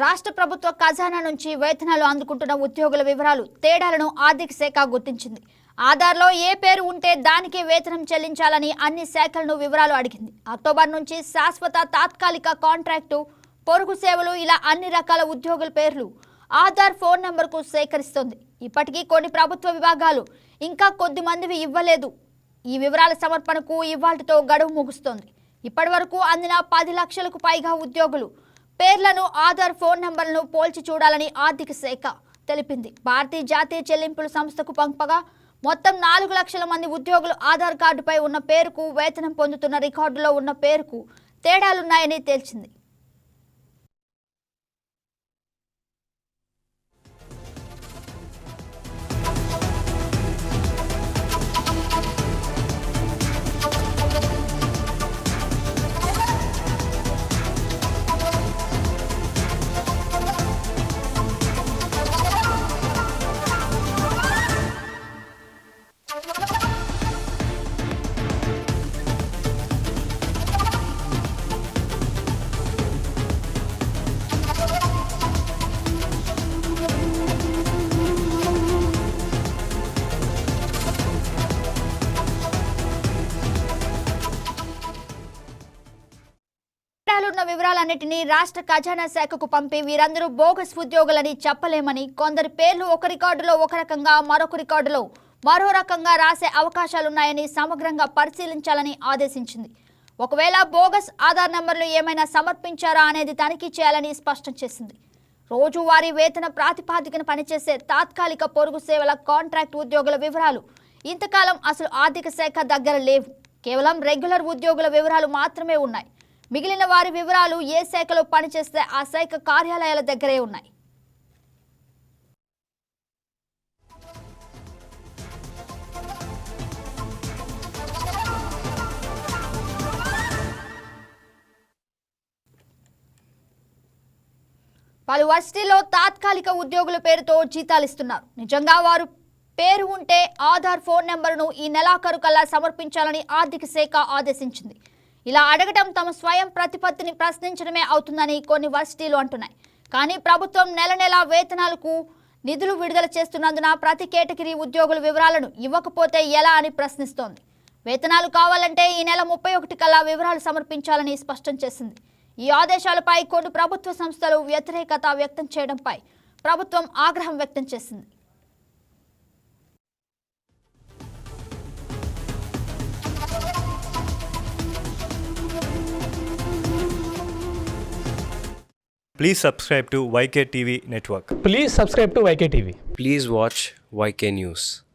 రాష్ట్ర ప్రభుత్వ ఖజానా నుంచి వేతనాలు అందుకుంటున్న ఉద్యోగుల వివరాలు తేడాలను ఆర్థిక శాఖ గుర్తించింది. ఆధార్లో ఏ పేరు ఉంటే దానికే వేతనం చెల్లించాలని అన్ని శాఖలను వివరాలు అడిగింది. అక్టోబర్ నుంచి శాశ్వత, తాత్కాలిక, కాంట్రాక్టు, పొరుగు సేవలు ఇలా అన్ని రకాల ఉద్యోగుల పేర్లు ఆధార్ ఫోన్ నంబర్కు సేకరిస్తోంది. ఇప్పటికీ కొన్ని ప్రభుత్వ విభాగాలు ఇంకా కొద్ది మందివి ఇవ్వలేదు. ఈ వివరాల సమర్పణకు ఇవాల్టితో గడువు ముగుస్తోంది. ఇప్పటివరకు అందిన 10 లక్షలకు పైగా ఉద్యోగులు పేర్లను, ఆధార్ ఫోన్ నంబర్లను పోల్చి చూడాలని ఆర్థిక శాఖ తెలిపింది. భారతీయ జాతీయ చెల్లింపుల సంస్థకు పంపగా మొత్తం 4 లక్షల మంది ఉద్యోగులు ఆధార్ కార్డుపై ఉన్న పేరుకు, వేతనం పొందుతున్న రికార్డులో ఉన్న పేరుకు తేడాలున్నాయని తేల్చింది. ఉన్న వివరాలన్నిటినీ రాష్ట్ర ఖజానా శాఖకు పంపి వీరందరూ బోగస్ ఉద్యోగులని చెప్పలేమని, కొందరి పేర్లు ఒక రికార్డులో ఒక రకంగా, మరొక రికార్డులో మరో రకంగా రాసే అవకాశాలున్నాయని సమగ్రంగా పరిశీలించాలని ఆదేశించింది. ఒకవేళ బోగస్ ఆధార్ నంబర్లు ఏమైనా సమర్పించారా అనేది తనిఖీ చేయాలని స్పష్టం చేసింది. రోజువారీ వేతన ప్రాతిపాదికన పనిచేసే తాత్కాలిక, పొరుగు సేవల, కాంట్రాక్ట్ ఉద్యోగుల వివరాలు ఇంతకాలం అసలు ఆర్థిక శాఖ దగ్గర లేవు. కేవలం రెగ్యులర్ ఉద్యోగుల వివరాలు మాత్రమే ఉన్నాయి. మిగిలిన వారి వివరాలు ఏ శాఖలో పనిచేస్తే ఆ శాఖ కార్యాలయాల దగ్గరే ఉన్నాయి. పలు వర్సిటీలో తాత్కాలిక ఉద్యోగుల పేరుతో జీతాలు ఇస్తున్నారు. నిజంగా వారు పేరు ఉంటే ఆధార్ ఫోన్ నెంబర్ను ఈ నెలాఖరు కల్లా సమర్పించాలని ఆర్థిక శాఖ ఆదేశించింది. ఇలా అడగడం తమ స్వయం ప్రతిపత్తిని ప్రశ్నించడమే అవుతుందని కొన్ని వర్సిటీలు అంటున్నాయి. కానీ ప్రభుత్వం నెల నెలా వేతనాలకు నిధులు విడుదల చేస్తున్నందున ప్రతి కేటగిరీ ఉద్యోగుల వివరాలను ఇవ్వకపోతే ఎలా అని ప్రశ్నిస్తోంది. వేతనాలు కావాలంటే ఈ నెల 31 కల్లా వివరాలు సమర్పించాలని స్పష్టం చేసింది. ఈ ఆదేశాలపై కొన్ని ప్రభుత్వ సంస్థలు వ్యతిరేకత వ్యక్తం చేయడంపై ప్రభుత్వం ఆగ్రహం వ్యక్తం చేసింది. Please subscribe to YK TV Network. Please subscribe to YK TV. Please watch YK News.